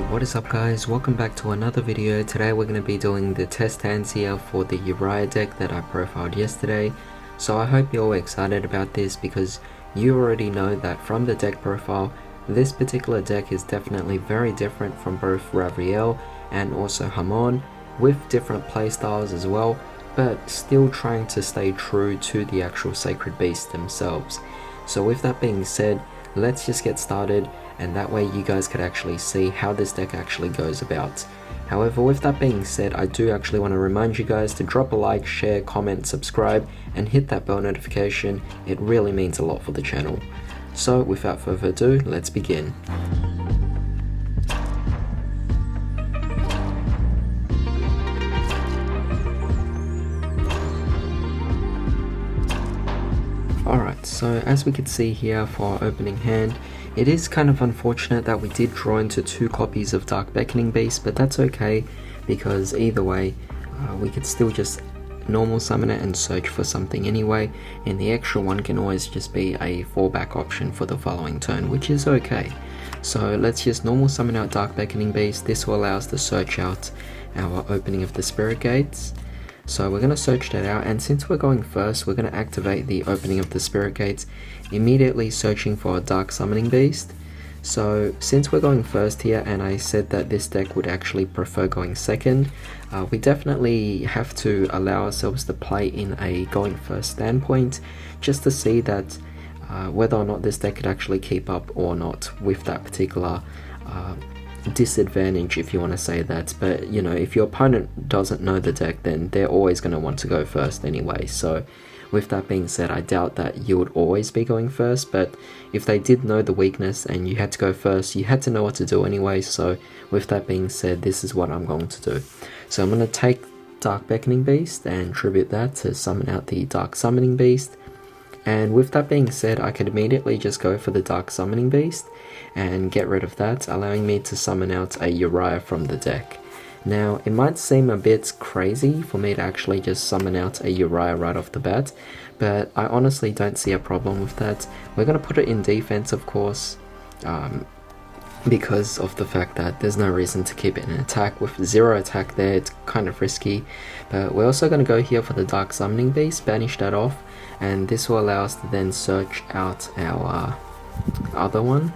What is up guys, welcome back to another video. Today we're going to be doing the Testhands here for the Uria deck that I profiled yesterday. So I hope you're all excited about this because you already know that from the deck profile, this particular deck is definitely very different from both Ravriel and also Hamon, with different playstyles as well, but still trying to stay true to the actual Sacred Beasts themselves. So with that being said, let's just get started, and that way you guys could actually see how this deck actually goes about. However, with that being said, I do actually want to remind you guys to drop a like, share, comment, subscribe, and hit that bell notification. It really means a lot for the channel. So without further ado, let's begin. Alright, so as we can see here for our opening hand, it is kind of unfortunate that we did draw into 2 copies of Dark Beckoning Beast, but that's okay because either way, we could still just normal summon it and search for something anyway, and the extra one can always just be a fallback option for the following turn, which is okay. So let's just normal summon out Dark Beckoning Beast. This will allow us to search out our opening of the Spirit Gates. So we're going to search that out, and since we're going first, we're going to activate the opening of the Spirit Gates, immediately searching for a Dark Summoning Beast. So since we're going first here, and I said that this deck would actually prefer going second, we definitely have to allow ourselves to play in a going first standpoint, just to see that whether or not this deck could actually keep up or not with that particular disadvantage, if you want to say that. But you know, if your opponent doesn't know the deck, then they're always going to want to go first anyway. So with that being said, I doubt that you would always be going first, but if they did know the weakness and you had to go first, you had to know what to do anyway. So with that being said, this is what I'm going to do. So I'm going to take Dark Beckoning Beast and tribute that to summon out the Dark Summoning Beast. And with that being said, I could immediately just go for the Dark Summoning Beast and get rid of that, allowing me to summon out a Uria from the deck. Now, it might seem a bit crazy for me to actually just summon out a Uria right off the bat, but I honestly don't see a problem with that. We're going to put it in defense, of course, because of the fact that there's no reason to keep it in attack. With 0 attack there, it's kind of risky. But we're also going to go here for the Dark Summoning Beast, banish that off, and this will allow us to then search out our other one.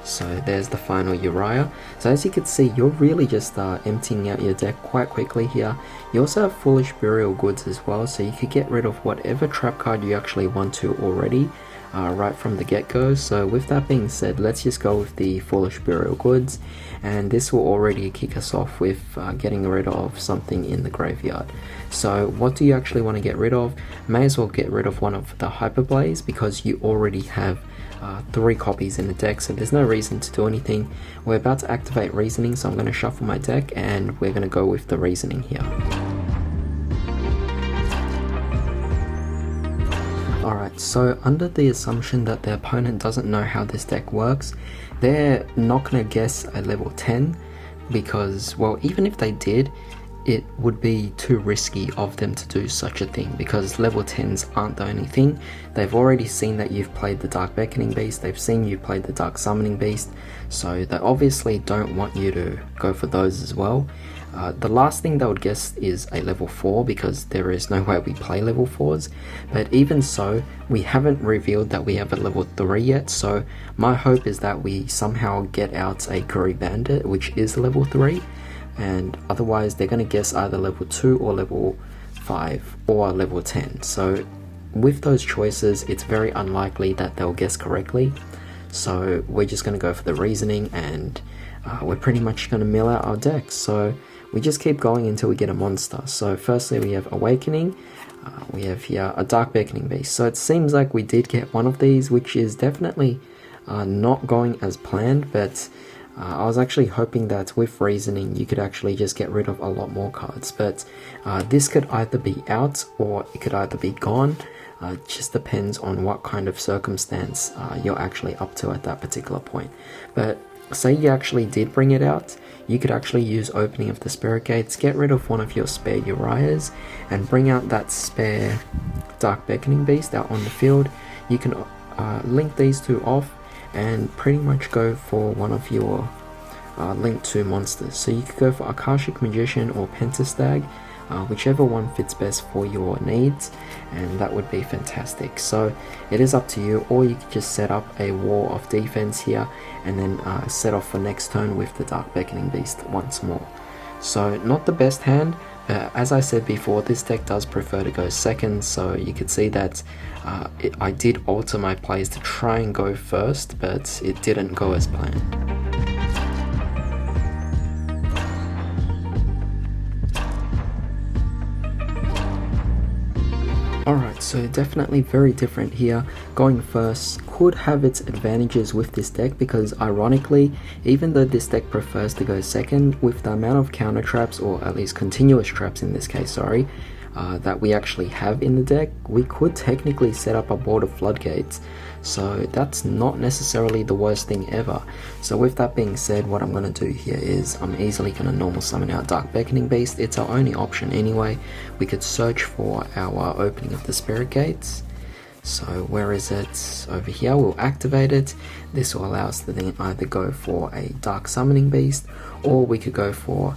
So there's the final Uria. So as you can see, you're really just emptying out your deck quite quickly here. You also have Foolish Burial Goods as well, so you could get rid of whatever trap card you actually want to already, right from the get-go. So with that being said, let's just go with the Foolish Burial Goods, and this will already kick us off with getting rid of something in the graveyard. So what do you actually want to get rid of? May as well get rid of one of the Hyperblaze, because you already have 3 copies in the deck, so there's no reason to do anything. We're about to activate Reasoning, so I'm going to shuffle my deck and we're going to go with the Reasoning here. Alright, so under the assumption that the opponent doesn't know how this deck works, they're not going to guess a level 10, because, well, even if they did, it would be too risky of them to do such a thing, because level 10s aren't the only thing. They've already seen that you've played the Dark Beckoning Beast, they've seen you played the Dark Summoning Beast, so they obviously don't want you to go for those as well. The last thing they would guess is a level 4, because there is no way we play level 4s, but even so, we haven't revealed that we have a level 3 yet, so my hope is that we somehow get out a Curry Bandit, which is level 3, and otherwise they're going to guess either level 2 or level 5 or level 10. So with those choices, it's very unlikely that they'll guess correctly, so we're just going to go for the Reasoning, and we're pretty much going to mill out our deck. So we just keep going until we get a monster. So firstly we have Awakening, we have here a Dark Beckoning Beast. So it seems like we did get one of these, which is definitely not going as planned, but I was actually hoping that with Reasoning you could actually just get rid of a lot more cards, but this could either be out or it could either be gone. It just depends on what kind of circumstance you're actually up to at that particular point. But say you actually did bring it out, you could actually use Opening of the Spirit Gates, get rid of one of your spare Urias, and bring out that spare Dark Beckoning Beast out on the field. You can link these 2 off and pretty much go for one of your linked to monsters. So you could go for Akashic Magician or Pentastag, whichever one fits best for your needs, and that would be fantastic. So it is up to you, or you could just set up a wall of defense here and then set off for next turn with the Dark Beckoning Beast once more. So not the best hand. As I said before, this deck does prefer to go second, so you could see that I did alter my plays to try and go first, but it didn't go as planned. Alright, so definitely very different here. Going first could have its advantages with this deck because ironically, even though this deck prefers to go second, with the amount of counter traps, or at least continuous traps in this case, sorry, that we actually have in the deck, we could technically set up a board of floodgates. So that's not necessarily the worst thing ever. So with that being said, what I'm going to do here is I'm easily going to normal summon our Dark Beckoning Beast. It's our only option anyway. We could search for our opening of the Spirit Gates. So where is it? Over here. We'll activate it. This will allow us to then either go for a Dark Summoning Beast, or we could go for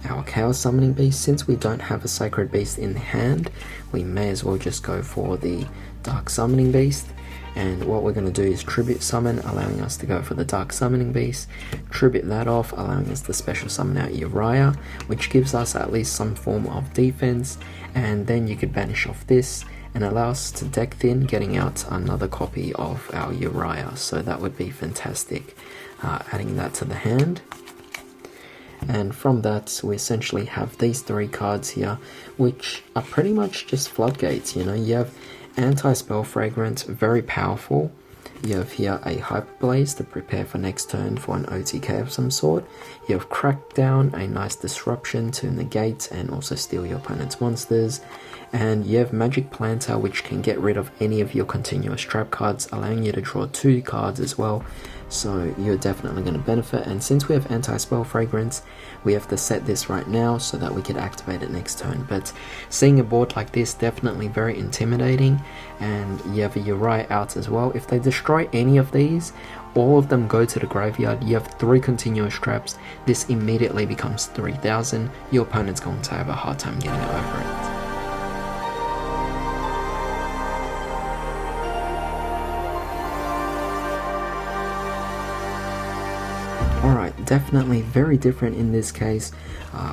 our Chaos Summoning Beast. Since we don't have a Sacred Beast in hand, we may as well just go for the Dark Summoning Beast. And what we're going to do is Tribute Summon, allowing us to go for the Dark Summoning Beast, Tribute that off, allowing us to special summon out Uria, which gives us at least some form of defense, and then you could banish off this and allow us to deck thin, getting out another copy of our Uria. So that would be fantastic, adding that to the hand. And from that, we essentially have these three cards here, which are pretty much just floodgates. You know, you have Anti-Spell Fragrance, very powerful. You have here a Hyper Blaze to prepare for next turn for an OTK of some sort. You have Crackdown, a nice disruption to negate and also steal your opponent's monsters. And you have Magic Planter, which can get rid of any of your continuous trap cards, allowing you to draw 2 cards as well. So you're definitely going to benefit. And since we have Anti-Spell Fragrance, we have to set this right now so that we could activate it next turn. But seeing a board like this, definitely very intimidating. And you have a Uria out as well. If they destroy any of these, all of them go to the graveyard. You have 3 continuous traps. This immediately becomes 3,000. Your opponent's going to have a hard time getting over it. Alright, definitely very different in this case.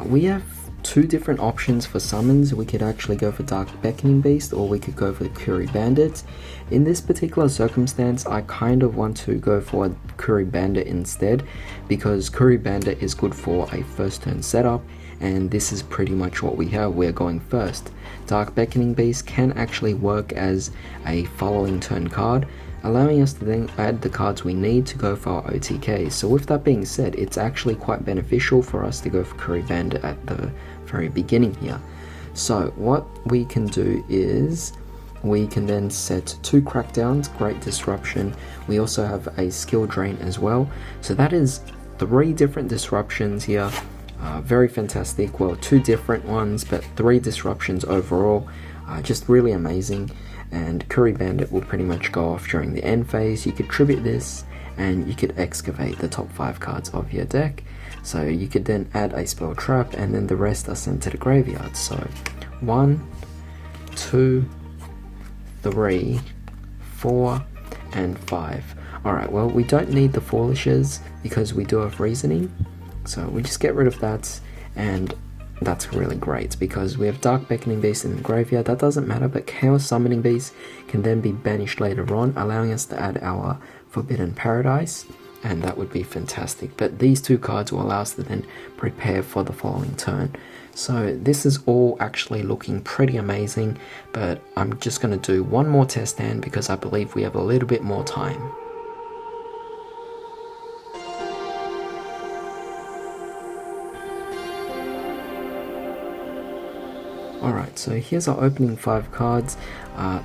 We have 2 different options for summons. We could actually go for Dark Beckoning Beast, or we could go for Kuri Bandit. In this particular circumstance, I kind of want to go for Kuri Bandit instead, because Kuri Bandit is good for a first turn setup, and this is pretty much what we have. We're going first. Dark Beckoning Beast can actually work as a following turn card, allowing us to then add the cards we need to go for our OTK. So with that being said, it's actually quite beneficial for us to go for Kuri Bandit at the very beginning here. So what we can do is we can then set 2 Crackdowns, Great Disruption. We also have a Skill Drain as well. So that is 3 different disruptions here. Very fantastic. Well, 2 different ones, but 3 disruptions overall. Just really amazing. And Kuri Bandit will pretty much go off during the end phase. You could tribute this, and you could excavate the top 5 cards of your deck. So you could then add a spell trap, and then the rest are sent to the graveyard. So 1, 2, 3, 4, and 5. Alright, well, we don't need the Foolishes because we do have Reasoning. So we just get rid of that, and that's really great because we have Dark Beckoning Beast in the graveyard. That doesn't matter, but Chaos Summoning Beast can then be banished later on, allowing us to add our Forbidden Paradise, and that would be fantastic. But these 2 cards will allow us to then prepare for the following turn. So this is all actually looking pretty amazing, but I'm just going to do one more test hand because I believe we have a little bit more time. Alright, so here's our opening 5 cards.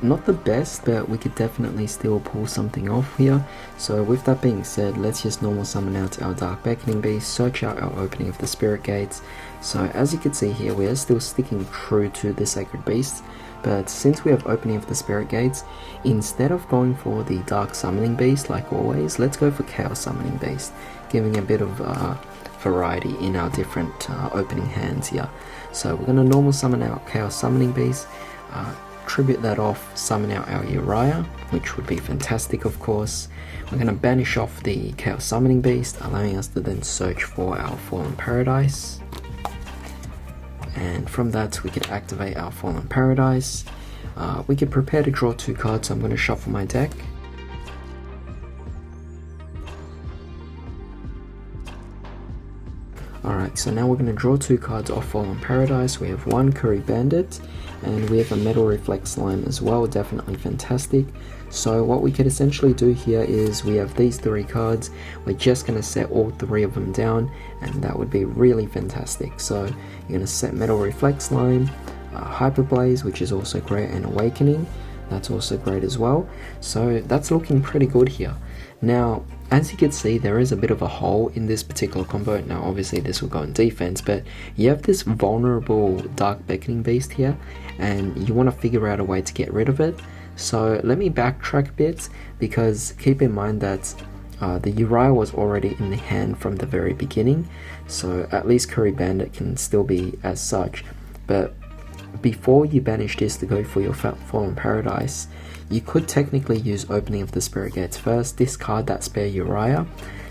Not the best, but we could definitely still pull something off here. So with that being said, let's just normal summon out our Dark Beckoning Beast, search out our opening of the Spirit Gates. So as you can see here, we are still sticking true to the Sacred Beast. But since we have opening of the spirit gates, instead of going for the dark summoning beast like always, let's go for chaos summoning beast, giving a bit of variety in our different opening hands here. So we're going to normal summon our chaos summoning beast, tribute that off, summon out our Uria, which would be fantastic of course. We're going to banish off the chaos summoning beast, allowing us to then search for our fallen paradise. And from that we could activate our fallen paradise. We could prepare to draw 2 cards, so I'm going to shuffle my deck. Alright, so now we're going to draw 2 cards off Fallen Paradise. We have 1 Curry Bandit, and we have a Metal Reflex Slime as well, definitely fantastic. So what we could essentially do here is we have these 3 cards, we're just going to set all 3 of them down, and that would be really fantastic. So you're going to set Metal Reflex Slime, Hyper Blaze, which is also great, and Awakening, that's also great as well. So that's looking pretty good here. Now, as you can see, there is a bit of a hole in this particular combo. Now obviously this will go in defense, but you have this vulnerable Dark Beckoning Beast here, and you want to figure out a way to get rid of it. So let me backtrack a bit, because keep in mind that the Uria was already in the hand from the very beginning, so at least Curry Bandit can still be as such. But before you banish this to go for your Fallen Paradise, you could technically use Opening of the Spirit Gates first, discard that spare Uria,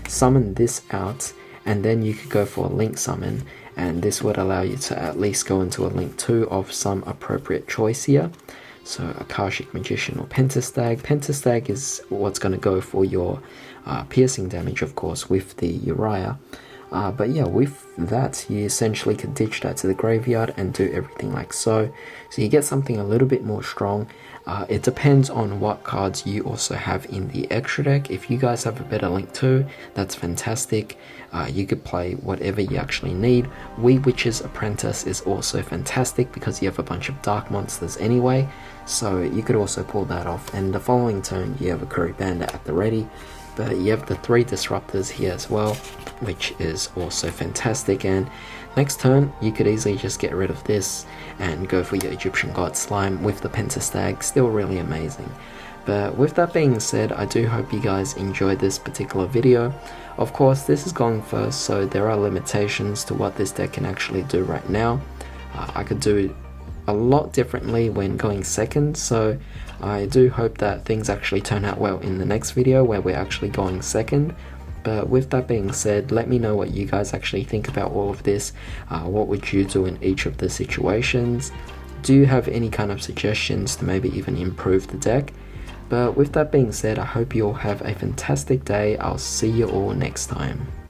summon this out, and then you could go for a Link Summon, and this would allow you to at least go into a Link 2 of some appropriate choice here. So Akashic Magician or Pentastag. Pentastag is what's going to go for your piercing damage, of course, with the Uria. But yeah, with that, you essentially can ditch that to the graveyard and do everything like so. So you get something a little bit more strong. It depends on what cards you also have in the extra deck. If you guys have a better Link 2, that's fantastic. You could play whatever you actually need. Witch's Apprentice is also fantastic because you have a bunch of dark monsters anyway. So you could also pull that off. And the following turn, you have a Curry Bandit at the ready. But you have the 3 disruptors here as well, which is also fantastic. And next turn you could easily just get rid of this and go for your Egyptian God Slime with the Pentastag, still really amazing. But with that being said, I do hope you guys enjoyed this particular video. Of course, this is going first, so there are limitations to what this deck can actually do right now. I could do a lot differently when going second, so I do hope that things actually turn out well in the next video where we're actually going second. But with that being said, let me know what you guys actually think about all of this. What would you do in each of the situations? Do you have any kind of suggestions to maybe even improve the deck? But with that being said, I hope you all have a fantastic day. I'll see you all next time.